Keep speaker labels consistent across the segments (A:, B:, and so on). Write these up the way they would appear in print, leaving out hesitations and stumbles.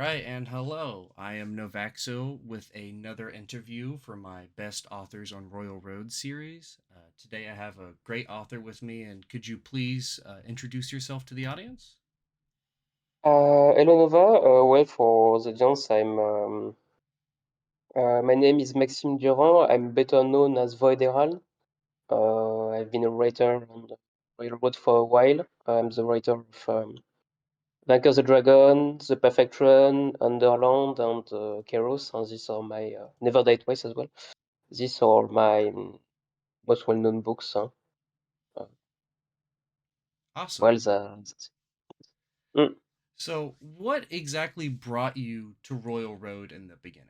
A: right, and hello. I am Novaxo with another interview for my Best Authors on Royal Road series. Today I have a great author with me, and could you please introduce yourself to the audience?
B: Hello Nova. Well, for the audience, my name is Maxime Durand. I'm better known as Void Herald. I've been a writer on the Railroad for a while. I'm the writer of Vainqueur the Dragon, The Perfect Run, Underland, and Kairos. And these are my Never Die Twice as well. These are my most well-known books. Huh? Uh,
A: Awesome.
B: well, Mm.
A: So, what exactly brought you to Royal Road in the beginning?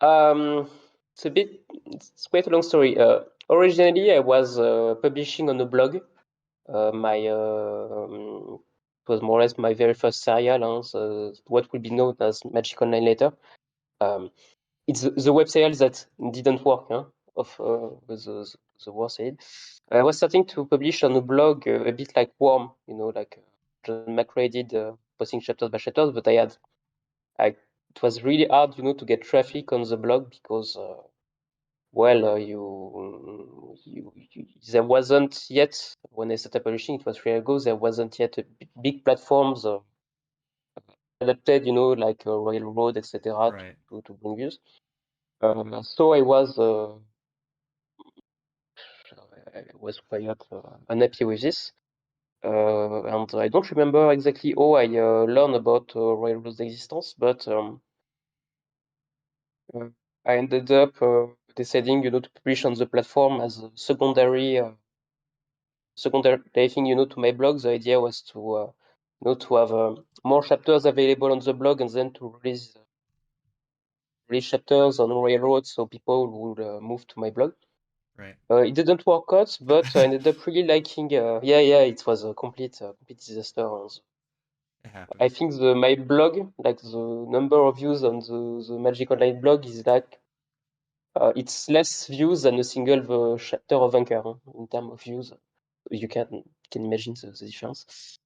B: Um, it's quite a long story. Originally, I was publishing on a blog. It was more or less my very first serial, what will be known as Magic Online later. Um, it's the web serial that didn't work, huh, of the war said. I was starting to publish on a blog a bit like Worm, like John McRae did, posting chapters by chapters, but it was really hard, to get traffic on the blog because well, there wasn't yet, when I started publishing, it was 3 years ago, there wasn't yet a big platforms adapted, like Railroad, etc.,
A: Right.
B: to bring views. So I was quite unhappy with this. And I don't remember exactly how I learned about Railroad's existence, but uh, I ended up deciding, to publish on the platform as a secondary thing, to my blog. The idea was to have more chapters available on the blog and then to release chapters on Railroad so people would move to my blog.
A: Right.
B: It didn't work out, but I ended up really liking. Yeah, it was a complete disaster.
A: It
B: I
A: happens.
B: think my blog, like the number of views on the Magic Online blog, is like it's less views than a single chapter of Vainqueur in terms of views. You can imagine the difference.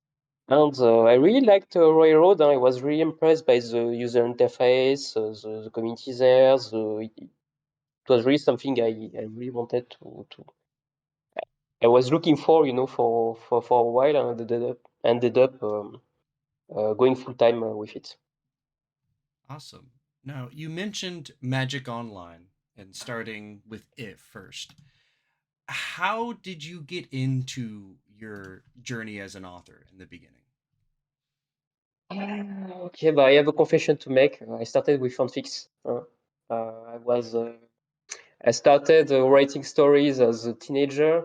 B: And I really liked Railroad. I was really impressed by the user interface, the community there. It was really something I really wanted to. I was looking for, for a while, and ended up going full time with it.
A: Awesome. Now, you mentioned Magic Online and starting with it first. How did you get into your journey as an author in the beginning?
B: Okay, but I have a confession to make. I started with fanfics. I started writing stories as a teenager.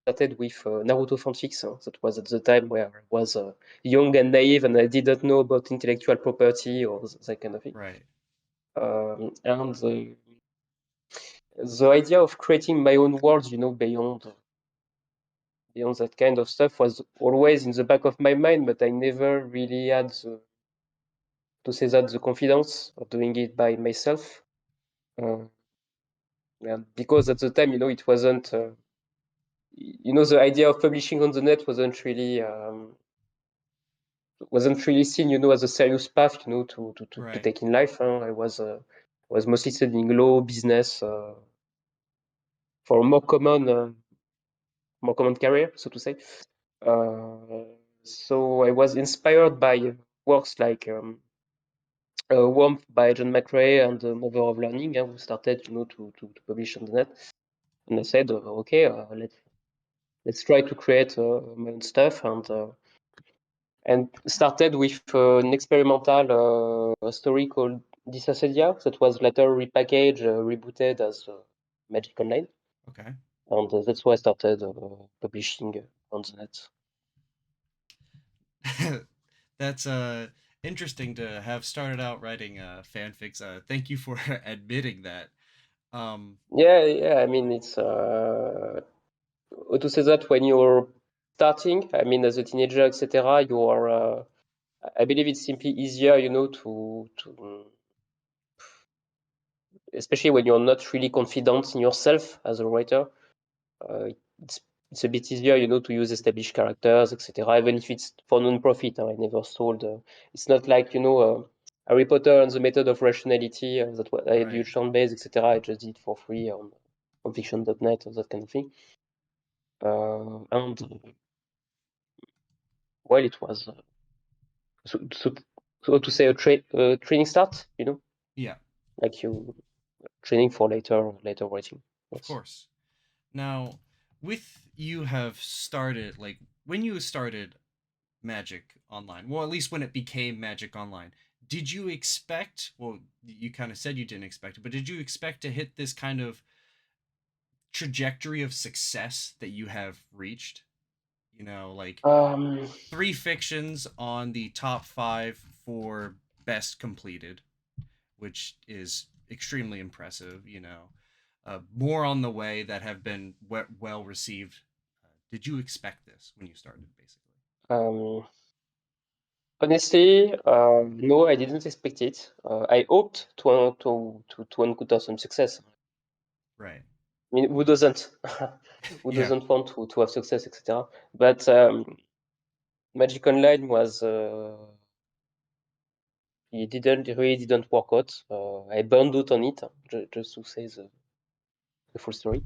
B: Started with Naruto fanfics. That was at the time where I was young and naive, and I didn't know about intellectual property or that kind of thing.
A: Right.
B: And the idea of creating my own world, beyond that kind of stuff, was always in the back of my mind, but I never really had to say that the confidence of doing it by myself. Uh, and because at the time, it wasn't. The idea of publishing on the net wasn't really seen, as a serious path, to
A: Right.
B: take in life. Huh? I was mostly studying law, business, for a more common career, so to say. Uh, so I was inspired by works like Warmth by John McRae and Mother of Learning, who started, to publish on the net. And I said, okay, let's try to create my own stuff, and started with an experimental story called Disacedia that was later repackaged, rebooted as Magic Online,
A: Okay.
B: and that's why I started publishing on the net.
A: That's interesting to have started out writing fanfics. Thank you for admitting that. Um,
B: Yeah. I mean, it's how to say that when you're starting. I mean, as a teenager, etc. You are. I believe it's simply easier, to especially when you're not really confident in yourself as a writer. It's it's a bit easier, to use established characters, etc. Even if it's for non-profit. I never sold. It's not like Harry Potter and the Method of Rationality that I had
A: Right.
B: huge fan base, etc. I just did it for free on fiction.net or that kind of thing. And well, it was so to say a training start.
A: Yeah,
B: Like you training for later writing.
A: of
B: Yes.
A: course. Now, with you have started, like, when you started Magic Online, well, at least when it became Magic Online, did you expect, well, you kind of said you didn't expect it, but did you expect to hit this kind of trajectory of success that you have reached? Like
B: Um,
A: 3 fictions on the top 5 for best completed, which is extremely impressive. More on the way that have been well received. Did you expect this when you started, basically?
B: um, Honestly, no, I didn't expect it. I hoped to encounter some success.
A: Right.
B: I mean, who doesn't? Who
A: Yeah.
B: doesn't want to have success, etc. But Magic Online was it didn't work out. I burned out on it, just to say the full story.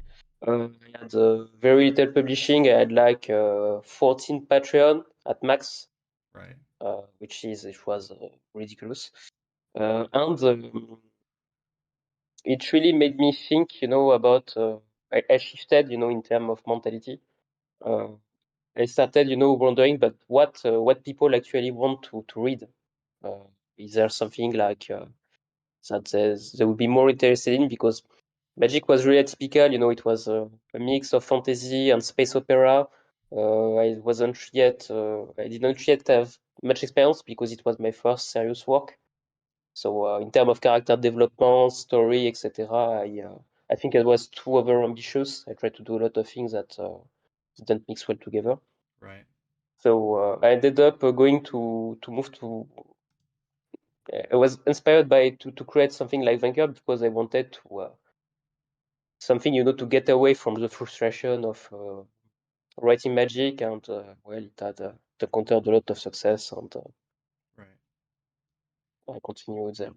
B: I had very little publishing. I had like 14 Patreon at max,
A: Right.
B: which was ridiculous. And it really made me think, about. I shifted, in terms of mentality. Uh, I started, wondering, but what people actually want to read? Uh, is there something like that they would be more interested in? Because Magic was really atypical. It was a mix of fantasy and space opera. I didn't yet have much experience because it was my first serious work. So in terms of character development, story, etc., I think I was too over ambitious. I tried to do a lot of things that didn't mix well together.
A: Right.
B: So I ended up going to move to. I was inspired by to create something like Vainqueur because I wanted to something to get away from the frustration of writing Magic, and well, it encountered a lot of success, and
A: Right.
B: I continued there.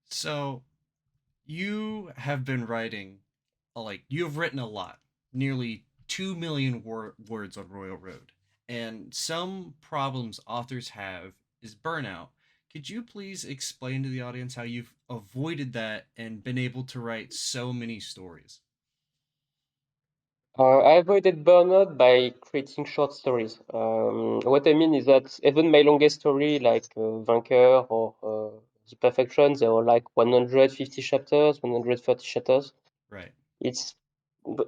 A: So you have been writing, like, you've written a lot, nearly 2 million words on Royal Road. And some problems authors have is burnout. Could you please explain to the audience how you've avoided that and been able to write so many stories?
B: I avoided burnout by creating short stories. What I mean is that even my longest story, like Vainqueur or The Perfection, they were like 150 chapters, 130 chapters.
A: Right.
B: It's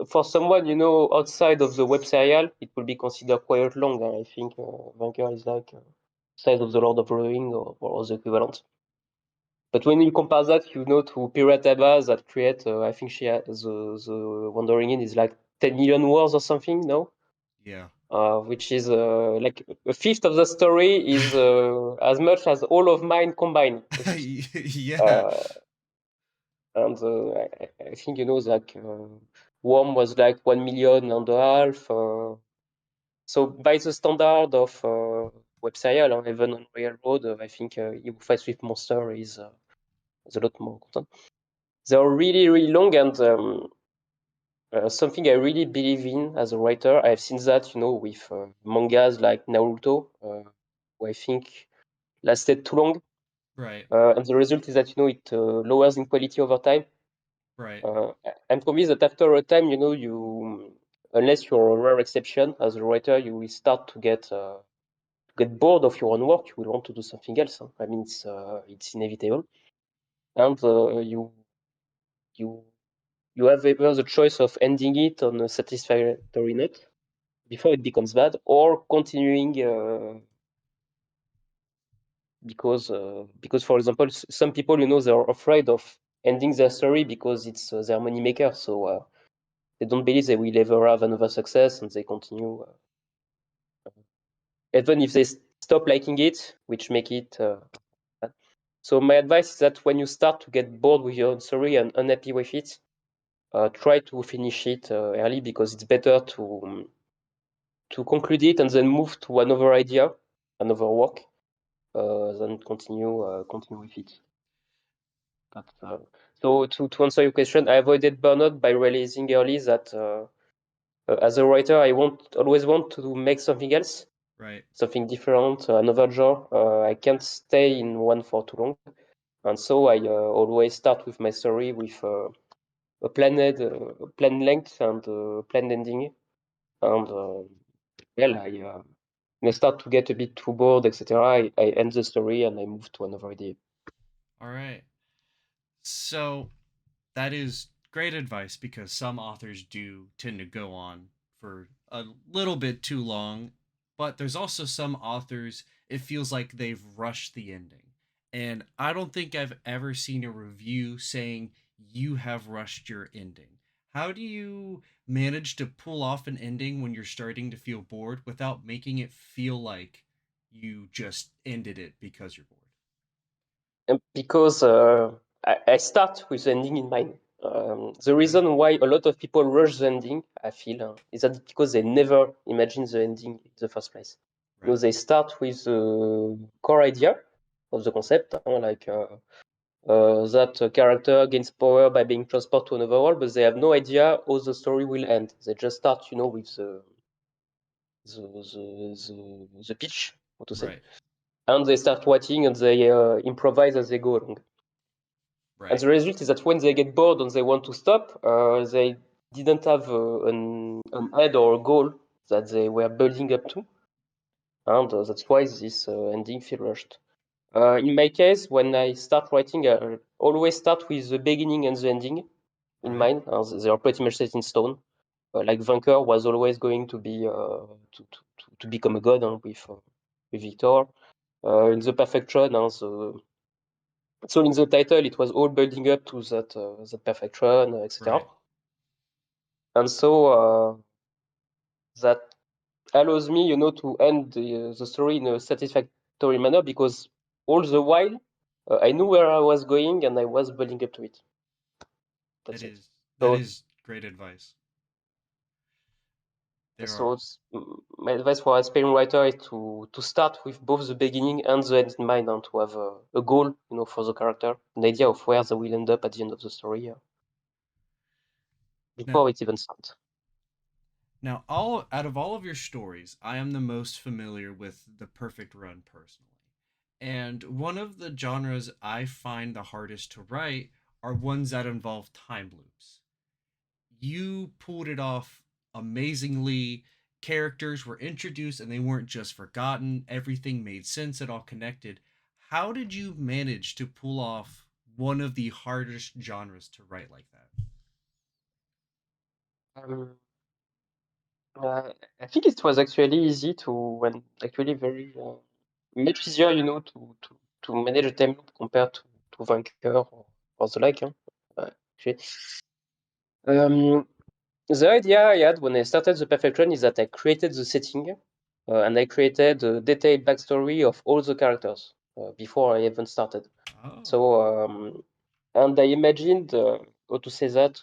B: for someone outside of the web serial, it will be considered quite long. I think Vainqueur is like size of the Lord of the Ring or the equivalent. But when you compare that, to Pirate Abbas that create, I think she has the Wandering In is like 10 million words or something, no?
A: Yeah.
B: Which is like a fifth of the story is as much as all of mine combined.
A: Yeah.
B: Uh, and I think like Worm was like 1.5 million. So by the standard of web serial, or even on Railroad, I think You Fight with Monster is a lot more content. They are really, really long, and something I really believe in as a writer. I've seen that, with mangas like Naruto, who I think lasted too long.
A: Right.
B: And the result is that, it lowers in quality over time.
A: Right.
B: I'm convinced that after a time, unless you're a rare exception as a writer, you will start to get bored of your own work. You will want to do something else. Huh? I mean, it's inevitable, and you you have either the choice of ending it on a satisfactory note before it becomes bad, or continuing because for example, some people they're afraid of ending their story because it's their money maker, so they don't believe they will ever have another success, and they continue even if they stop liking it, which make it bad. So my advice is that when you start to get bored with your own story and unhappy with it, try to finish it early, because it's better to conclude it and then move to another idea, another work, than continue with it. So to answer your question, I avoided burnout by realizing early that as a writer, I always want to make something else,
A: Right.
B: something different, another genre. I can't stay in one for too long, and so I always start with my story with a planned length and planned ending, and well, when I start to get a bit too bored, etc., I end the story and I move to another idea.
A: All right. So that is great advice because some authors do tend to go on for a little bit too long, but there's also some authors it feels like they've rushed the ending. And I don't think I've ever seen a review saying you have rushed your ending. How do you manage to pull off an ending when you're starting to feel bored without making it feel like you just ended it because you're bored?
B: And because I start with the ending in mind. The
A: Okay.
B: reason why a lot of people rush the ending, I feel, is that because they never imagine the ending in the first place. You know,
A: Right.
B: they start with the core idea of the concept, like that character gains power by being transported to another world, but they have no idea how the story will end. They just start, with the pitch, how to say,
A: Right.
B: and they start writing and they improvise as they go along. And
A: Right.
B: the result is that when they get bored and they want to stop, they didn't have an head or a goal that they were building up to, and that's why this ending feels rushed. In my case, when I start writing, I always start with the beginning and the ending
A: All
B: in
A: right.
B: mind. They are pretty much set in stone. Like Vainqueur was always going to be to become a god with Victor. In the perfection, so in the title, it was all building up to that perfection, etc.
A: Right.
B: And so that allows me, to end the story in a satisfactory manner, because all the while I knew where I was going and I was building up to it.
A: That
B: That's it.
A: is that
B: So,
A: is great advice. There are
B: my advice for aspiring writer is to start with both the beginning and the end in mind, and to have a goal, for the character, an idea of where they will end up at the end of the story
A: now
B: before it even starts.
A: now all out of all of your stories, I am the most familiar with the perfect run personally. And one of the genres I find the hardest to write are ones that involve time loops. You pulled it off amazingly. Characters were introduced and they weren't just forgotten. Everything made sense, it all connected. How did you manage to pull off one of the hardest genres to write like that?
B: Um, I think it was actually easy and actually very much easier, to manage a time loop compared to Vainqueur or the like. Actually. The idea I had when I started the Perfection is that I created the setting and I created a detailed backstory of all the characters before I even started.
A: Oh,
B: So, and I imagined, how to say that,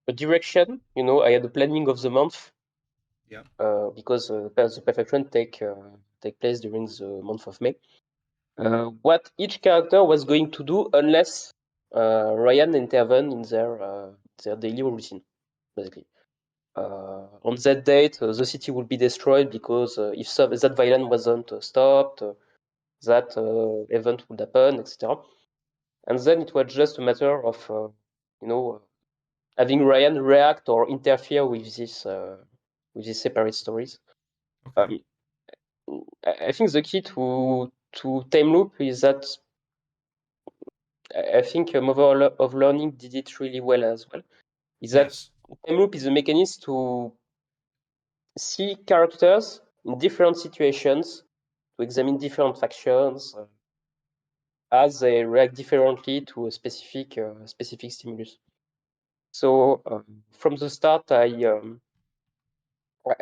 B: a direction. I had a planning of the month
A: yep.
B: because the Perfection take place during the month of May. What each character was going to do unless Ryan intervened in their daily routine, basically. On that date, the city would be destroyed because if that violence wasn't stopped, that event would happen, etc. And then it was just a matter of, having Ryan react or interfere with these separate stories.
A: Okay.
B: Um, I think the key to time loop is that I think Mother of Learning did it really well as well. Is that
A: Yes.
B: time loop is a mechanism to see characters in different situations, to examine different factions as they react differently to a specific stimulus. So from the start, I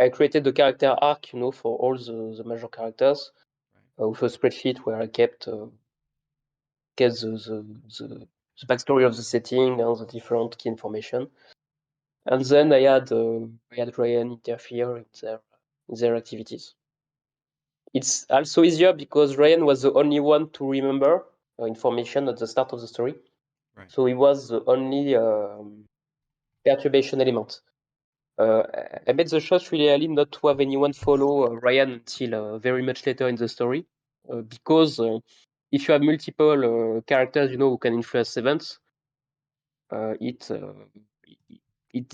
B: created the character arc, for all the major characters
A: Right.
B: with a spreadsheet where I kept the the backstory of the setting and the different key information. And then I had Ryan interfere in their activities. It's also easier because Ryan was the only one to remember information at the start of the story.
A: Right.
B: So he was the only perturbation element. I made the choice really not to have anyone follow Ryan until very much later in the story, because if you have multiple characters, who can influence events, it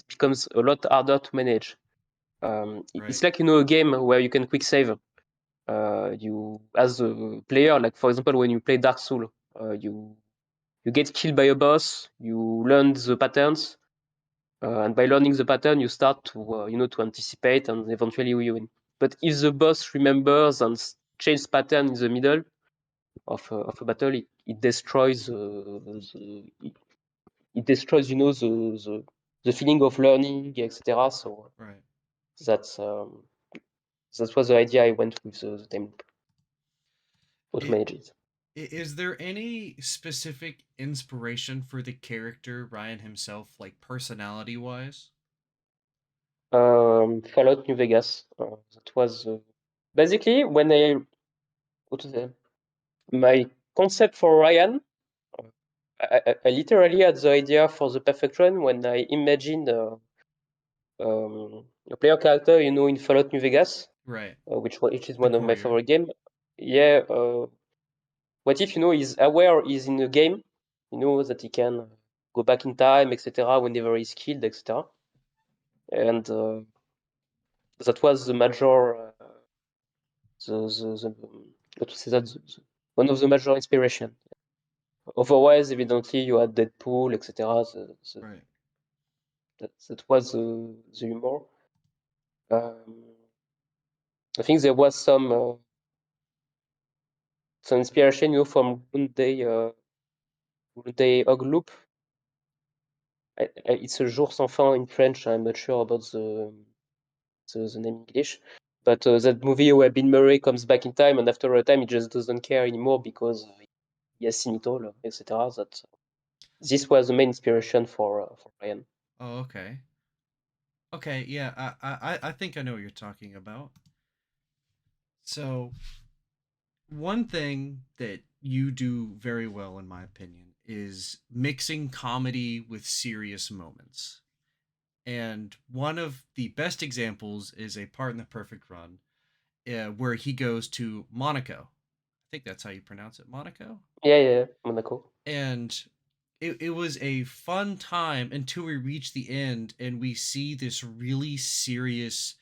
B: becomes a lot harder to manage. It's
A: Right.
B: like a game where you can quick save. You, as a player, like for example, when you play Dark Souls, you get killed by a boss, you learn the patterns, and by learning the pattern, you start to to anticipate and eventually you win. But if the boss remembers and changes pattern in the middle of a battle, it destroys it destroys the feeling of learning, etc. So
A: Right.
B: that's that was the idea I went with the time loop, how to
A: It,
B: manage it.
A: is there any specific inspiration for the character Ryan himself, like personality wise?
B: Fallout New Vegas. That was basically when what to say, my concept for Ryan. I literally had the idea for the perfect run when I imagined a player character, in Fallout New Vegas,
A: Right.
B: which is
A: The
B: one of my
A: courier.
B: favorite game. Yeah. What if he's aware he's in a game, that he can go back in time, etc. Whenever he's killed, etc. And that was the major, the what to say that one of the major inspiration. Otherwise, evidently, you had Deadpool, etc.
A: Right.
B: That was the humor. I think there was some inspiration, from Day Hog Loop. It's a jour sans fin in French. I'm not sure about the name in English. But that movie where Bill Murray comes back in time, and after a time, he just doesn't care anymore because he has seen it all, etc. This was the main inspiration for Ryan.
A: Oh, okay. Okay, yeah, I think I know what you're talking about. So, one thing that you do very well, in my opinion, is mixing comedy with serious moments. And one of the best examples is a part in the Perfect Run where he goes to Monaco. I think that's how you pronounce it, Monaco.
B: Yeah, Monaco.
A: And it was a fun time until we reach the end and we see this really serious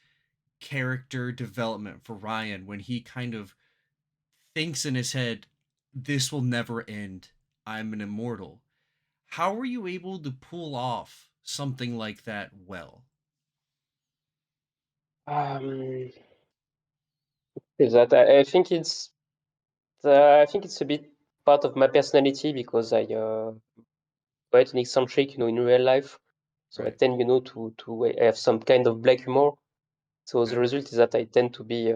A: character development for Ryan when he kind of thinks in his head, this will never end. I'm an immortal. How were you able to pull off something like that well?
B: Is that I think it's a bit part of my personality because I quite an eccentric, in real life. So I
A: Right.
B: tend, to have some kind of black humor. So the
A: Okay.
B: result is that I tend to be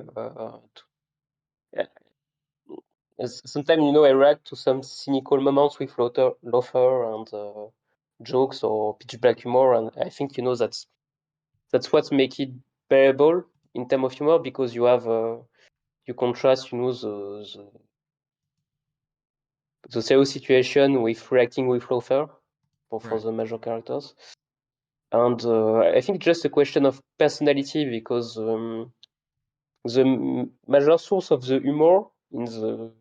B: sometimes, I react to some cynical moments with laughter and jokes or pitch black humor, and I think, that's what makes it bearable in terms of humor because you contrast, the serious situation with reacting with laughter for
A: Right.
B: the major characters. And I think it's just a question of personality because the major source of the humor in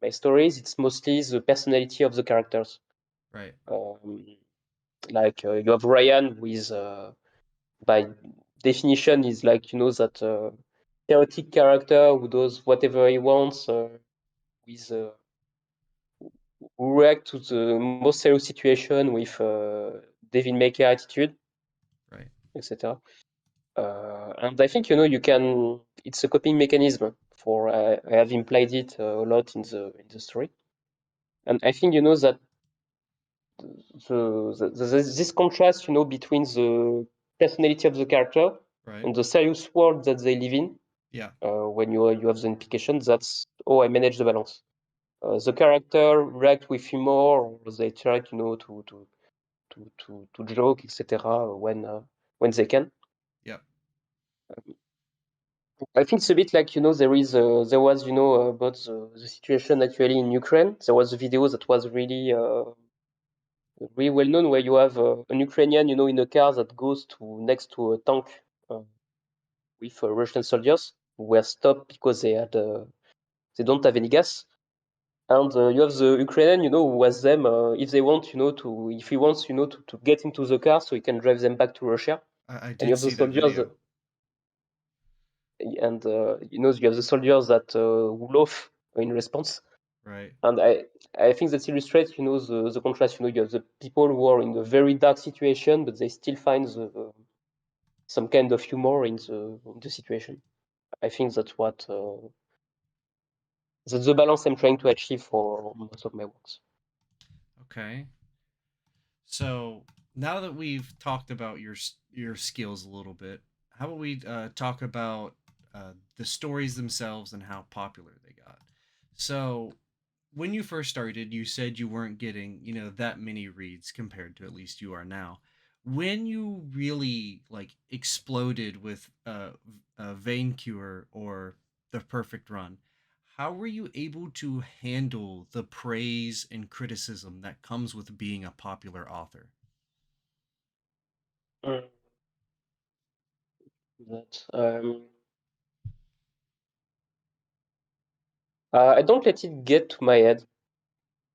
B: my stories, it's mostly the personality of the characters.
A: Right.
B: Um, like you have Ryan, who is by definition is like that chaotic character who does whatever he wants, with who react to the most serious situation with devil maker attitude,
A: Right.
B: etc. And I think you can. It's a coping mechanism for. I have implied it a lot in the story, and I think that this contrast between the personality of the character
A: Right.
B: and the serious world that they live in.
A: Yeah.
B: When you have the implication, that's how I manage the balance. the character react with humor, or they try, to joke, etc. When they can.
A: Yep.
B: I think it's a bit like, there was, about the situation actually in Ukraine. There was a video that was really well known, where you have an Ukrainian, in a car that goes next to a tank with Russian soldiers who were stopped because they don't have any gas. And you have the Ukrainian, who was them, if they want, if he wants, to get into the car so he can drive them back to Russia.
A: I
B: And you
A: did
B: have the
A: see that
B: soldiers,
A: video.
B: and you have the soldiers that wool off in response.
A: Right.
B: And I think that illustrates, the contrast. You have the people who are in a very dark situation, but they still find some kind of humor in the situation. I think that's the balance I'm trying to achieve for most of my works.
A: Okay. So now that we've talked about your skills a little bit, how about we talk about the stories themselves and how popular they got? So when you first started, you said you weren't getting that many reads compared to at least you are now. When you really like exploded with Vainqueur or the Perfect Run, how were you able to handle the praise and criticism that comes with being a popular author?
B: Mm. That I don't let it get to my head,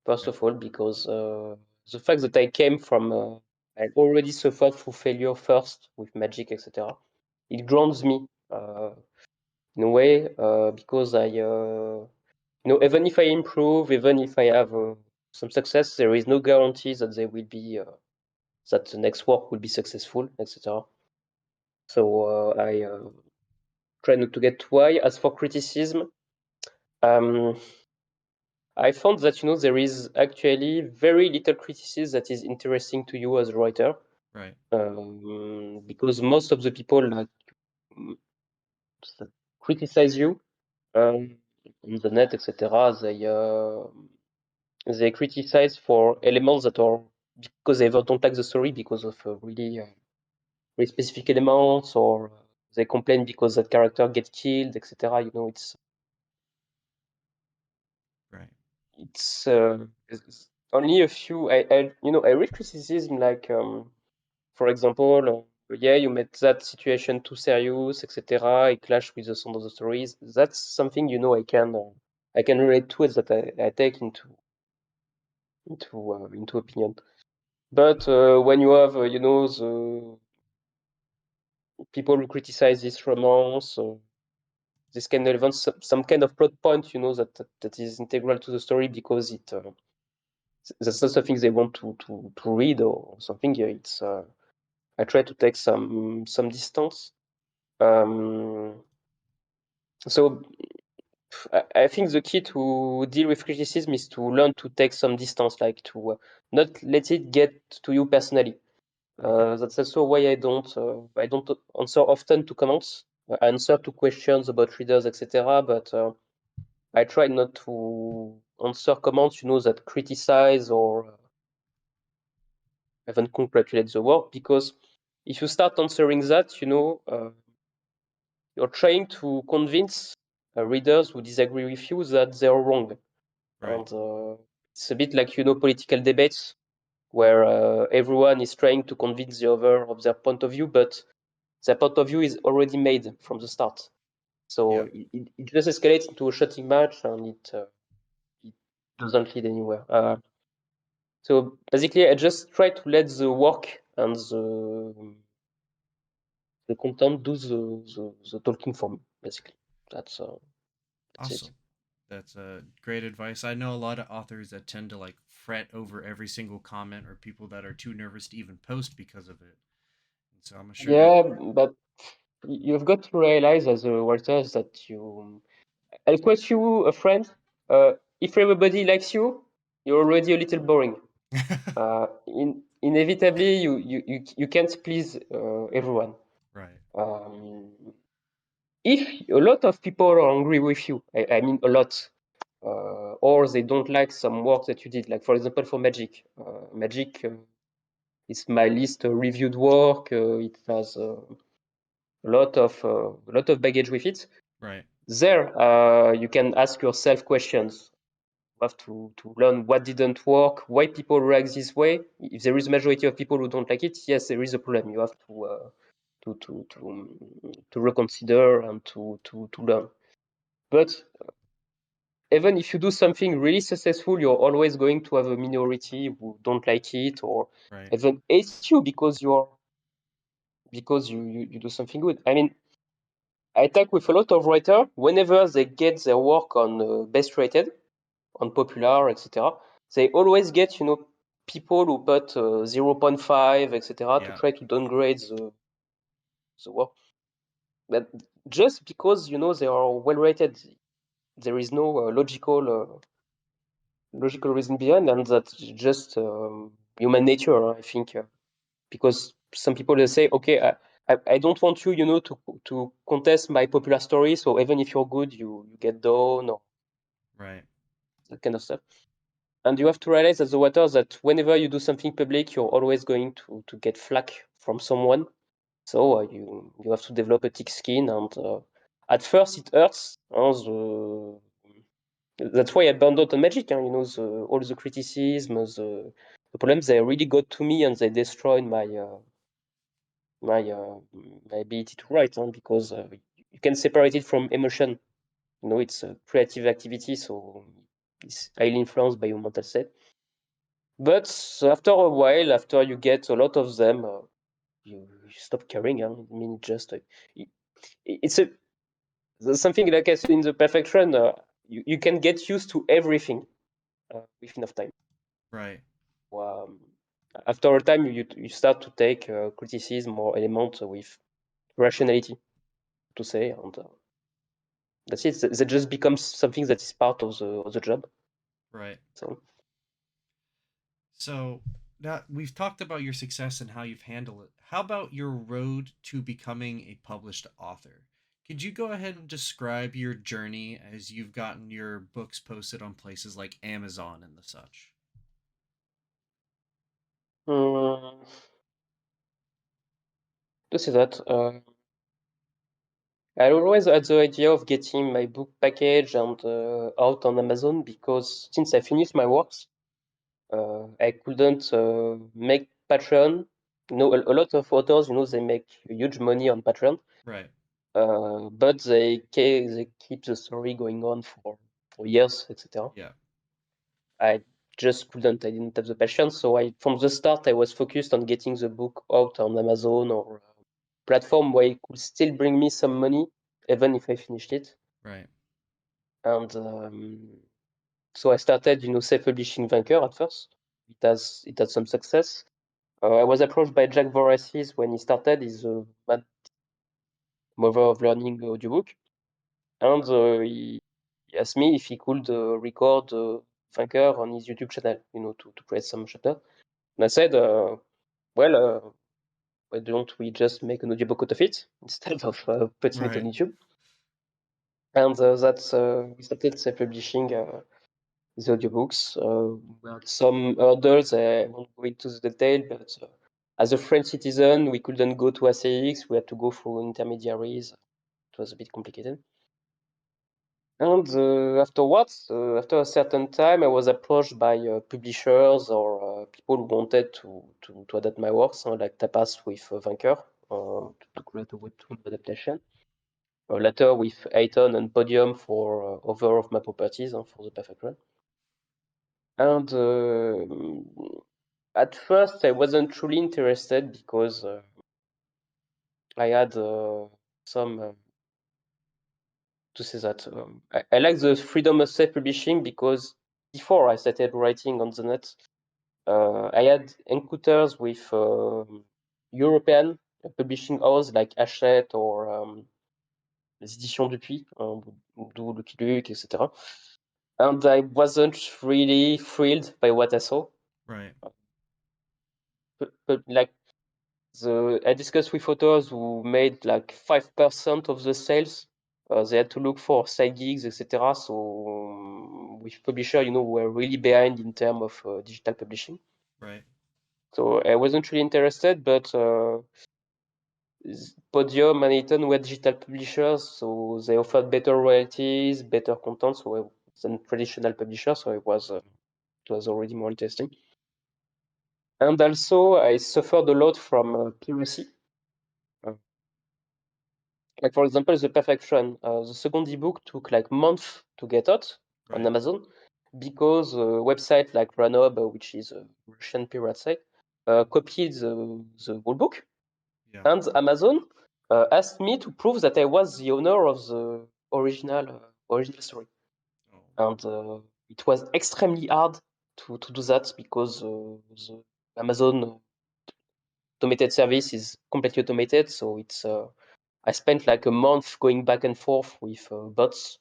B: first
A: Okay.
B: of all, because the fact that I came from, I already suffered through failure first with magic, etc. It grounds me in a way, because even if I improve, even if I have some success, there is no guarantee that they will be that the next work will be successful, etc. So I try not to get too high. As for criticism, um, I found that there is actually very little criticism that is interesting to you as a writer,
A: Right.
B: because most of the people mm, that criticize you on the net, etc., they criticize for elements that are because they don't like the story because of really specific elements, or they complain because that character gets killed, etc.
A: Right.
B: It's only a few. I read criticism like, for example, yeah, you made that situation too serious, etc. It clashed with the sound of the stories. That's something I can relate to it, that I take into opinion. But when you have the people who criticize this romance, this kind of events, some kind of plot point, that is integral to the story, because that's not something they want to read or something. Yeah, it's I try to take some distance. Um, so I think the key to deal with criticism is to learn to take some distance, like to not let it get to you personally.
A: Okay.
B: That's also why I don't answer often to comments. I answer to questions about readers, etc. But I try not to answer comments, that criticize or even congratulate the work, because if you start answering that, you're trying to convince readers who disagree with you that they are wrong.
A: Right.
B: And it's a bit like, political debates, where everyone is trying to convince the other of their point of view, but their point of view is already made from the start. So
A: Yep.
B: it just escalates into a shouting match, and it doesn't lead anywhere. So basically, I just try to let the work and the content do the talking for me. Basically, that's that's it.
A: Awesome. That's great advice. I know a lot of authors that tend to like fret over every single comment or people that are too nervous to even post because of it. And so I'm sure that
B: Yeah, but you've got to realize as a writer that I'll quote you a friend. If everybody likes you, you're already a little boring. Inevitably, you can't please everyone.
A: right.
B: Um, if a lot of people are angry with you, I mean a lot, or they don't like some work that you did. Like for example, for Magic, it's my least reviewed work. It has a lot of baggage with it.
A: Right.
B: There, you can ask yourself questions. You have to learn what didn't work, why people react this way. If there is a majority of people who don't like it, yes, there is a problem. You have to reconsider and to learn. But even if you do something really successful, you're always going to have a minority who don't like it or
A: Right.
B: even hate you because you do something good. I mean, I talk with a lot of writers whenever they get their work on best rated, on popular, etc. They always get people who put 0.5, etc. to
A: Yeah.
B: try to downgrade the work. But just because they are well rated, there is no logical reason behind, and that's just human nature, I think. Because some people they say, okay, I don't want you, to contest my popular story. So even if you're good, you get down or
A: Right.
B: that kind of stuff. And you have to realize as a writer that whenever you do something public, you're always going to get flack from someone. So you have to develop a thick skin, and at first it hurts. That's why I burned out on Magic. All the criticism, the problems, they really got to me, and they destroyed my ability to write. Because you can separate it from emotion. It's a creative activity, so it's highly influenced by your mental state. But after a while, after you get a lot of them, you stop caring. I mean, just it's something like I said in the perfection. You can get used to everything with enough time.
A: Right.
B: Um, After a time, you start to take criticism or elements with rationality, to say, and that's it. That just becomes something that is part of the job.
A: Right.
B: So.
A: So now we've talked about your success and how you've handled it. How about your road to becoming a published author? Could you go ahead and describe your journey as you've gotten your books posted on places like Amazon and the such?
B: um, to say that. I always had the idea of getting my book packaged and out on Amazon because since I finished my works, I couldn't make Patreon. A lot of authors, they make huge money on Patreon,
A: Right.
B: but they keep the story going on for years, etc.
A: Yeah.
B: I just couldn't. I didn't have the patience. So from the start, I was focused on getting the book out on Amazon or platform where it could still bring me some money, even if I finished it.
A: Right.
B: And so I started, self-publishing Vainqueur at first. It had some success. I was approached by Jack Voracis when he started his Mad Mother of Learning audiobook, and he asked me if he could record Vainqueur on his YouTube channel, to create some chapter. And I said, well, why don't we just make an audiobook out of it instead of putting it on
A: Right.
B: YouTube? And that's we started self-publishing the audiobooks. We had some hurdles. I won't go into the detail, but as a French citizen, we couldn't go to ACX. We had to go through intermediaries. It was a bit complicated. And afterwards, after a certain time, I was approached by publishers or people who wanted to adapt my works, like Tapas with Vainqueur, to create a webtoon adaptation. Later with Ayton and Podium for other of my properties for the Perfect Run. And at first, I wasn't truly interested because I had some to say that I like the freedom of self-publishing because before I started writing on the net, I had encounters with European publishing houses like Hachette or les éditions Dupuis, who do Lucky Luke, etc. And I wasn't really thrilled by what I saw.
A: Right.
B: But like I discussed with authors who made like 5% of the sales They had to look for side gigs, etc. So with publisher, we're really behind in terms of digital publishing.
A: Right.
B: So I wasn't really interested, but Podium and Eaton were digital publishers, so they offered better royalties, better content, than traditional publishers. So it was already more interesting. And also, I suffered a lot from piracy. Uh, like for example, The Perfection. The second ebook took like months to get out on
A: Right.
B: Amazon because a website like Ranob, which is a Russian pirate site, copied the whole book.
A: Yeah.
B: And Amazon asked me to prove that I was the owner of the original story.
A: Oh.
B: And it was extremely hard to do that because the Amazon automated service is completely automated. So I spent like a month going back and forth with bots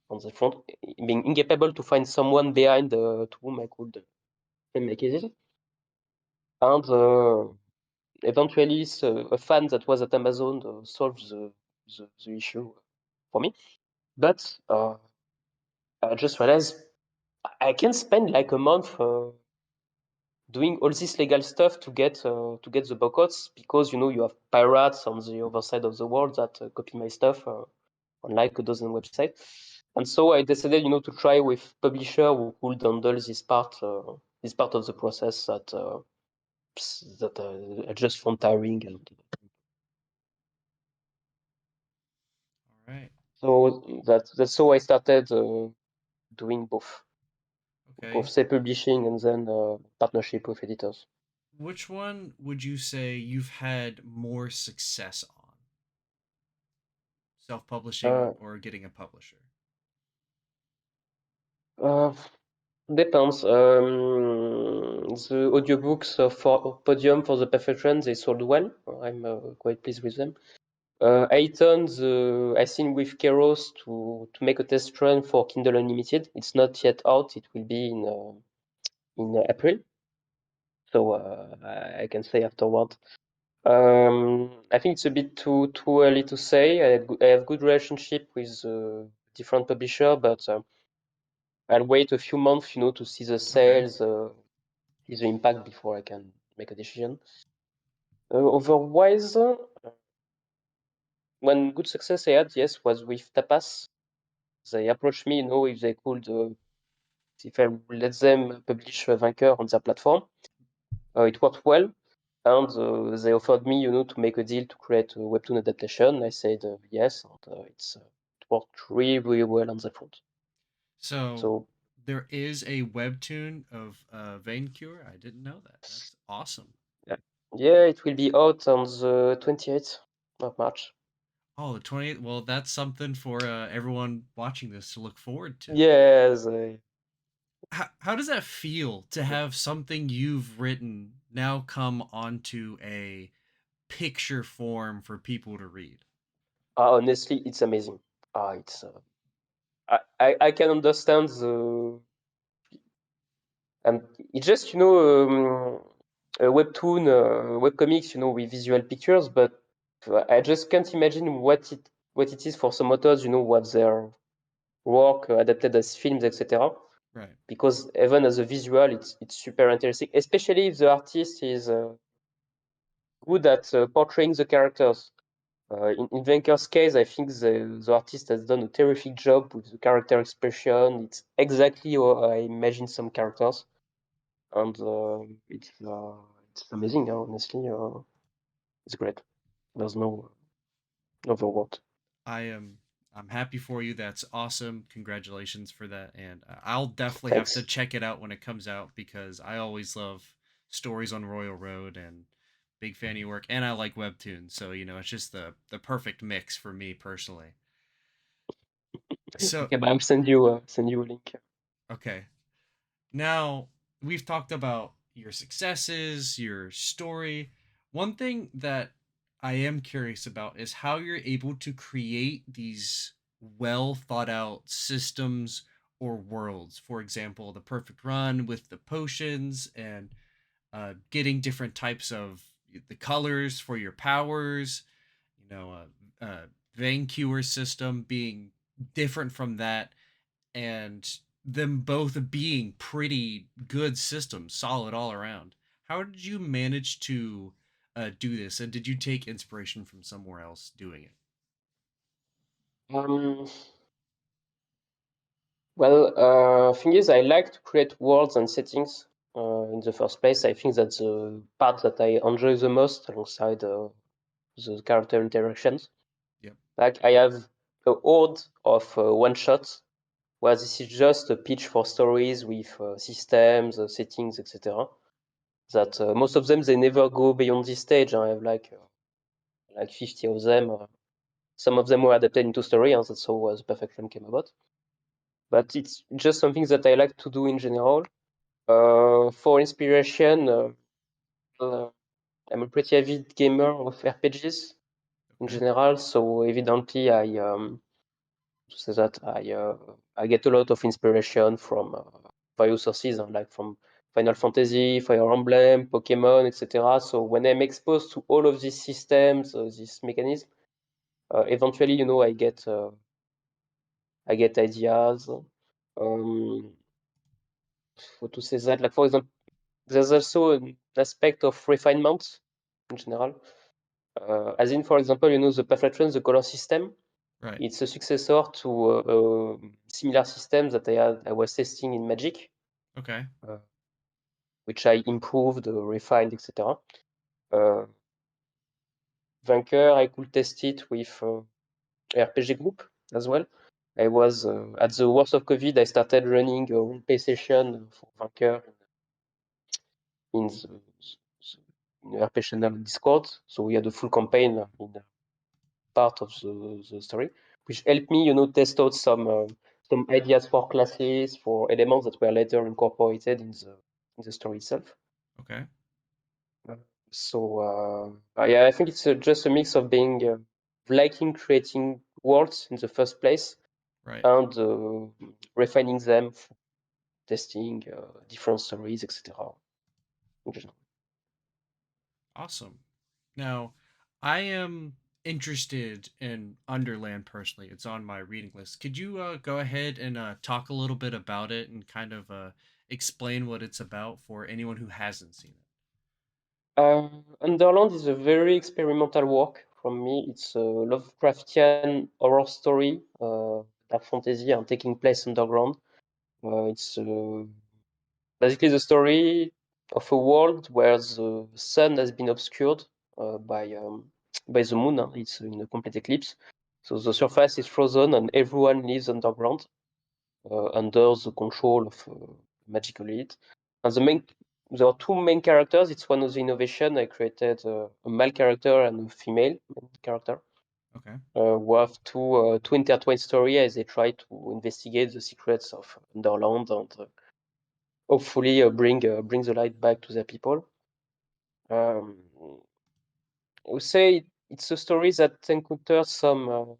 B: on the front, being incapable to find someone behind to whom I could make it. And eventually, a fan that was at Amazon solved the issue for me. But I just realized I can spend like a month doing all this legal stuff to get the boycotts because you have pirates on the other side of the world that copy my stuff on like a dozen websites. And so I decided to try with publisher who could handle this part of the process that I just found tiring. And
A: All right.
B: so that's how I started doing both
A: Okay.
B: self-publishing and then partnership with editors.
A: Which one would you say you've had more success on? Self-publishing
B: Uh,
A: or getting a publisher?
B: uh, Depends. The audiobooks for Podium for the Perfection, they sold well. I'm quite pleased with them. iTunes, I think with Kairos to make a test run for Kindle Unlimited. It's not yet out. It will be in April. So I can say afterward. I think it's a bit too early to say. I have good relationship with different publisher, but I'll wait a few months, to see the
A: Okay.
B: sales, see the impact before I can make a decision. Otherwise, one good success I had, yes, was with Tapas. They approached me, if they could, if I let them publish Vainqueur on their platform. It worked well, and they offered me, to make a deal to create a webtoon adaptation. I said yes, and it worked really, really well on the front.
A: So
B: So
A: there is a webtoon of Vainqueur. I didn't know that. That's awesome.
B: yeah, yeah, it will be out on the 28th of March.
A: Oh, the 28th. Well, that's something for everyone watching this to look forward to.
B: Yes,
A: How does that feel to have something you've written now come onto a picture form for people to read?
B: honestly, it's amazing. It's I can understand the and it's just a webtoon, webcomics, with visual pictures, but I just can't imagine what it is for some authors, what their work adapted as films, etc.
A: Right.
B: Because even as a visual, it's super interesting, especially if the artist is good at portraying the characters. In Venker's case, I think the artist has done a terrific job with the character expression. It's exactly how I imagine some characters, and it's amazing. Honestly, it's great. There's no other word.
A: I am I'm happy for you. That's awesome. Congratulations for that. And I'll definitely have to
B: Thanks.
A: check it out when it comes out because I always love stories on Royal Road and big fan of your work. And I like webtoons, so it's just the perfect mix for me personally. So
B: Okay, but I'll send you a link.
A: okay, now we've talked about your successes, your story. One thing that I am curious about is how you're able to create these well thought out systems or worlds. For example, the perfect run with the potions and getting different types of the colors for your powers. You know, Vainqueur system being different from that, and them both being pretty good systems, solid all around. How did you manage to do this, and did you take inspiration from somewhere else doing it?
B: Um, well, thing is, I like to create worlds and settings. In the first place, I think that's the part that I enjoy the most alongside the character interactions.
A: Yep.
B: Like I have a horde of one shots where this is just a pitch for stories with systems, settings, etc. That most of them they never go beyond this stage. I have like 50 of them. Some of them were adapted into story, and that's how the Perfect Flame came about. But it's just something that I like to do in general. For inspiration, uh, I'm a pretty avid gamer of RPGs in
A: Okay.
B: general, so evidently to say that I get a lot of inspiration from various sources, like from Final Fantasy, Fire Emblem, Pokemon, etc. So when I'm exposed to all of these systems, these mechanisms, eventually, I get ideas. Um, to say that, like for example, there's also an aspect of refinement in general. As in, for example, the Perfection, the color system,
A: Right.
B: it's a successor to a similar system that I was testing in Magic,
A: Okay.
B: uh, which I improved, refined, etc. Uh, Vainqueur, I could test it with RPG group as well. I was at the worst of COVID. I started running a role-play session for Vainqueur in the RPG channel Discord. So we had a full campaign in part of the story, which helped me, test out some ideas for classes, for elements that were later incorporated in the story itself.
A: Okay.
B: Uh, yeah, I think it's just a mix of being liking creating worlds in the first place
A: Right.
B: and refining them for testing different stories, etc.
A: Awesome. Now, I am interested in Underland personally. It's on my reading list. Could you go ahead and talk a little bit about it and kind of explain what it's about for anyone who hasn't seen it?
B: Underland is a very experimental work from me. It's a Lovecraftian horror story, dark fantasy, and taking place underground. It's basically the story of a world where the sun has been obscured by the moon. It's in a complete eclipse. So the surface is frozen and everyone lives underground under the control of magical elite. And there are two main characters. It's one of the innovation. I created a male character and a female character
A: Okay.
B: who have two intertwined stories as they try to investigate the secrets of Underland and hopefully bring the light back to their people. Um, I would say it's a story that encounters some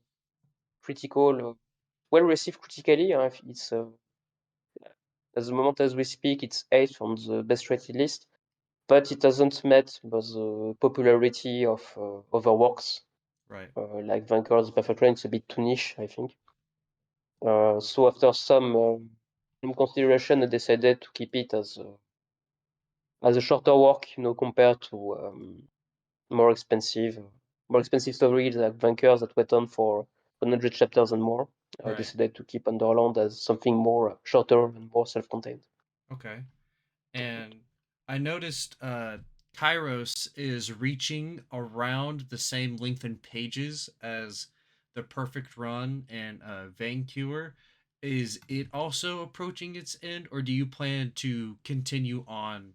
B: critical, well received critically. It's at the moment as we speak, it's 8th on the best rated list, but it hasn't met the popularity of other works
A: Right.
B: like Vainqueur the Perfect Rain. It's a bit too niche, I think. So after some consideration, I decided to keep it as a shorter work, compared to more expensive more expensive stories like Vainqueur that went on for 100 chapters and more. I
A: Right.
B: decided to keep Underland as something more shorter and more self-contained.
A: Okay. And I noticed Kairos is reaching around the same length in pages as the Perfect Run and Vainqueur. Is it also approaching its end, or do you plan to continue on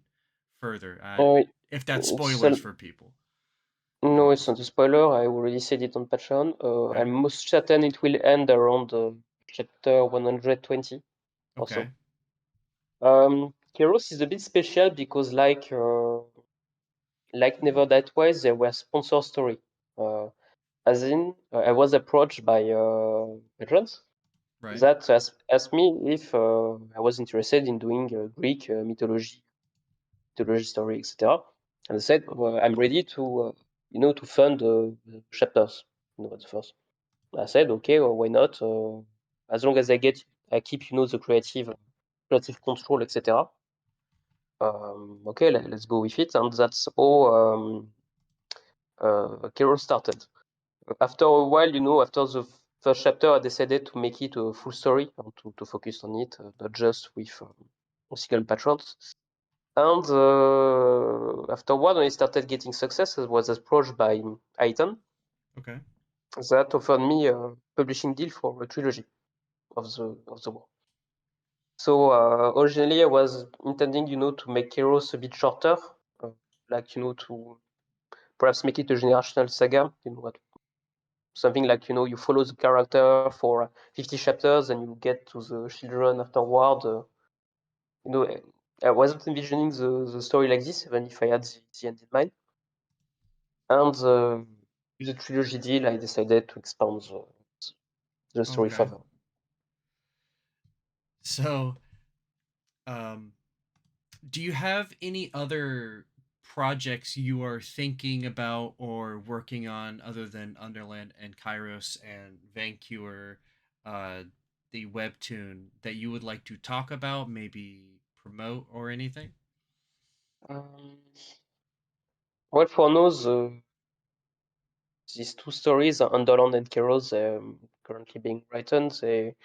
A: further?
B: Uh,
A: If that's
B: it's
A: spoilers for people,
B: No, it's
A: regardless.
B: not a spoiler. I already said it on Patreon.
A: Okay.
B: I'm most certain it will end around chapter 120 or
A: Okay.
B: so. Kairos is a bit special because, like Never That Wise, they were sponsor story. Uh, as in, I was approached by patrons
A: Right.
B: that asked me if I was interested in doing Greek mythology story, etc. And I said, I'm ready to fund the chapters, at first. I said, okay, well, why not? As long as I keep, the creative control, etc. Okay, let's go with it, and that's how Kairos started. After a while, after the first chapter, I decided to make it a full story and to focus on it, not just with single patrons. And afterward, when I started getting success, I was approached by Aiton
A: Okay.
B: that offered me a publishing deal for a trilogy of the war. So originally, I was intending, to make Kairos a bit shorter, like to perhaps make it a generational saga. Something like you follow the character for 50 chapters and you get to the children afterward. You know, I wasn't envisioning the story like this, even if I had the end in mind. And with the trilogy deal, I decided to expand the story
A: Okay.
B: further.
A: So, um, do you have any other projects you are thinking about or working on other than Underland and Kairos and Vainqueur, uh, the webtoon that you would like to talk about, maybe promote or anything?
B: Um, well, for now, these two stories, Underland and Kairos, currently being written, they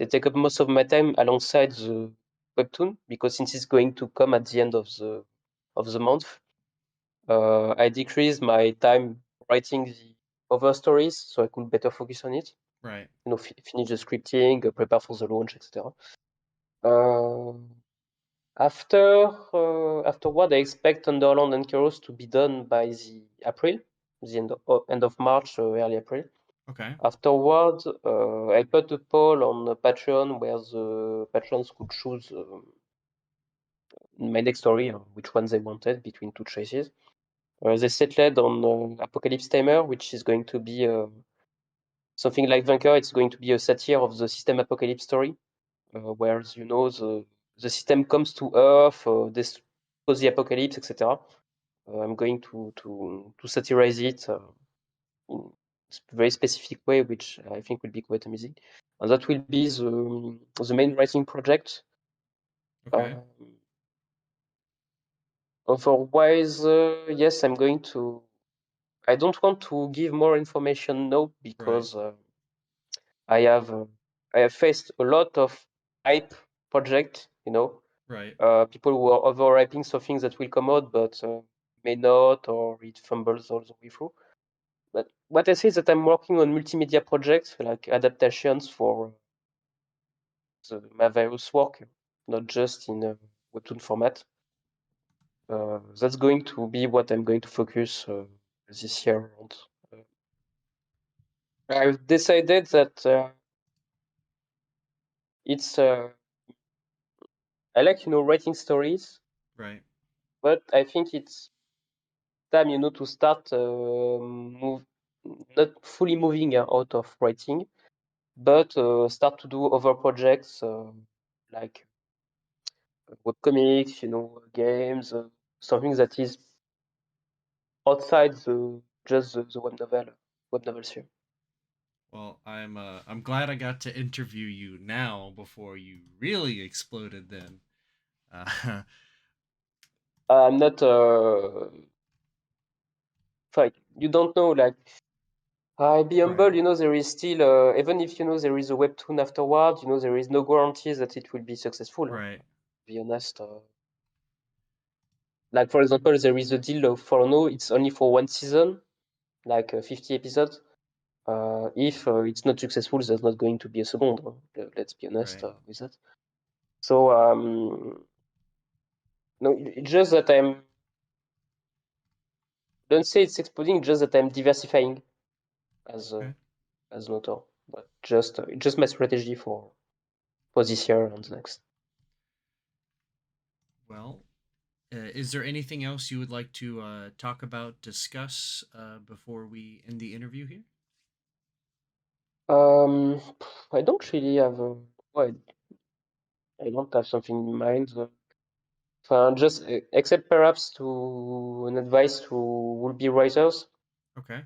B: take up most of my time alongside the webtoon because since it's going to come at the end of the month, I decreased my time writing the other stories so I could better focus on it.
A: Right.
B: Finish the scripting, prepare for the launch, etc. Uh, afterward, I expect Underland and Kairos to be done by the April, the end of March, early April.
A: Okay.
B: Afterward, I put a poll on Patreon where the patrons could choose my next story, which ones they wanted between two choices. They settled on Apocalypse Timer, which is going to be something like Vainqueur. It's going to be a satire of the system apocalypse story, where the system comes to Earth, this cause the apocalypse, etc. I'm going to satirize it in a very specific way, which I think will be quite amusing. And that will be the main writing project.
A: Okay.
B: Otherwise, yes, I'm going to. I don't want to give more information now
A: Right.
B: because I have uh, I have faced a lot of hype project.
A: Right.
B: People who are overhyping something that will come out, but may not, or it fumbles all the way through. But what I say is that I'm working on multimedia projects, like adaptations for my various work, not just in a webtoon format. That's going to be what I'm going to focus this year on. Uh, I've decided that it's I like writing stories,
A: Right.
B: but I think it's time to start move not fully moving out of writing, but start to do other projects like webcomics, games, something that is outside just the web novel sphere.
A: Well, I'm glad I got to interview you now before you really exploded then. Uh,
B: I'm not like you don't know like I be
A: right.
B: humble, there is still even if there is a webtoon afterward, there is no guarantee that it will be successful. To
A: Right.
B: be honest, like for example, there is a deal for now, it's only for one season, like 50 episodes. If it's not successful, there's not going to be a second. Let's be honest
A: Right.
B: with that. So no, it's just that don't say it's exploding, just that I'm diversifying as
A: Okay.
B: as an author. But just my strategy for this year and the next.
A: Well, is there anything else you would like to talk about, discuss before we end the interview here?
B: Um, I don't really have well, I don't have something in mind. Just except perhaps to an advice to would-be writers.
A: Okay.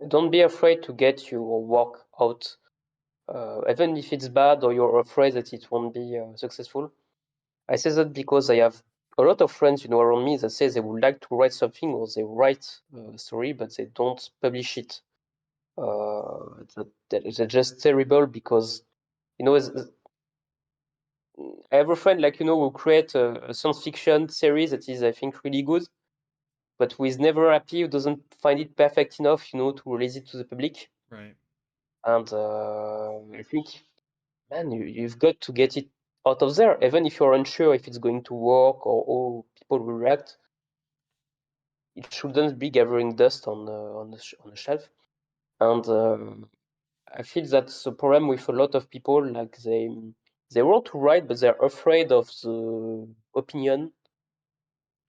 B: Don't be afraid to get your work out, even if it's bad or you're afraid that it won't be successful. I say that because I have a lot of friends, around me that say they would like to write something or they write a story, but they don't publish it. That's just terrible because, I have a friend who create a science fiction series that is, I think, really good, but who is never happy, who doesn't find it perfect enough, to release it to the public.
A: Right.
B: And I think, man, you've got to get it out of there, even if you're unsure if it's going to work or how people will react. It shouldn't be gathering dust on the shelf. And I feel that's the problem with a lot of people. Like they want to write, but they're afraid of the opinion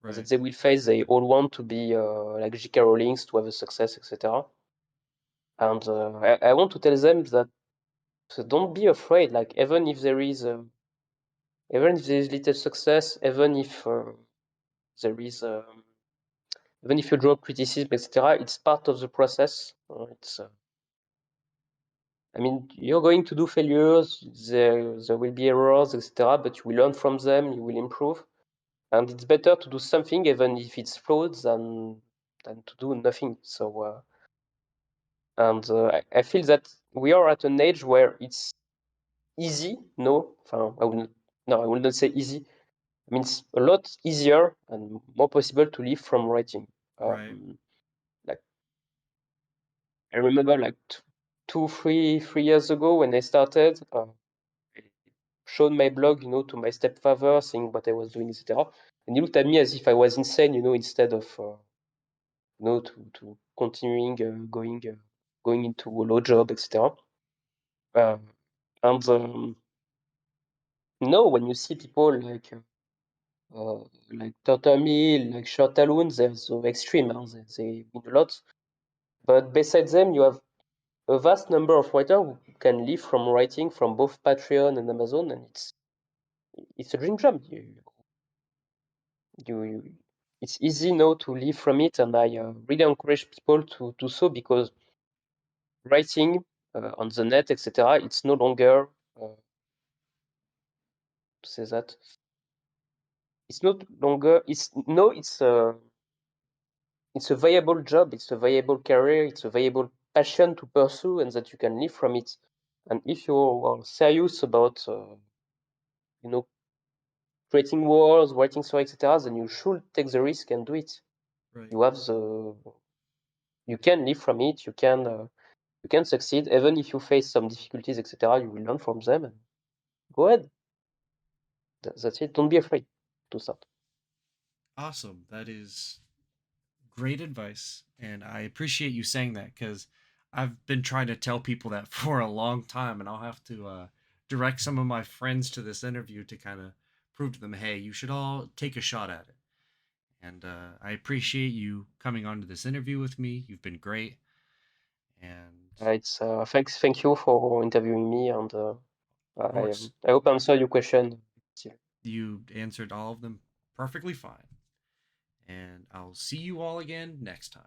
B: that
A: Right.
B: they will face. They all want to be like J.K. Rowling's to have a success, etc. And I want to tell them that, so don't be afraid. Like even if there is little success, there is even if you draw criticism, etc., it's part of the process. I mean, you're going to do failures. There will be errors, etc., but you will learn from them. You will improve, and it's better to do something even if it's flawed than to do nothing. So, I feel that we are at an age where it's easy. No, I will not say easy. I mean, it's a lot easier and more possible to live from writing.
A: Right.
B: Like I remember, like 3 years ago when I started, I showed my blog, to my stepfather, saying what I was doing, etc. And he looked at me as if I was insane, instead of, to continuing going into a low job, etc. And no, when you see people like Turtle Mill, like Shortaloon, they're so extreme, they win a lot. But besides them, you have a vast number of writers who can live from writing from both Patreon and Amazon, and it's a dream job. It's easy now to live from it, and I really encourage people to do so, because writing on the net, etc., it's no longer to say that it's not longer. It's a viable job. It's a viable career. It's a viable passion to pursue, and that you can live from it. And if you are serious about, creating worlds, writing stories, etc., then you should take the risk and do it.
A: Right.
B: You can live from it. You can succeed, even if you face some difficulties, etc. You will learn from them and go ahead. That's it. Don't be afraid to start.
A: Awesome. That is great advice. And I appreciate you saying that because I've been trying to tell people that for a long time. And I'll have to direct some of my friends to this interview to kind of prove to them, hey, you should all take a shot at it. And I appreciate you coming on to this interview with me. You've been great. And
B: Thank you for interviewing me, and
A: of course,
B: I hope I answered your question.
A: you answered all of them perfectly fine. And I'll see you all again next time.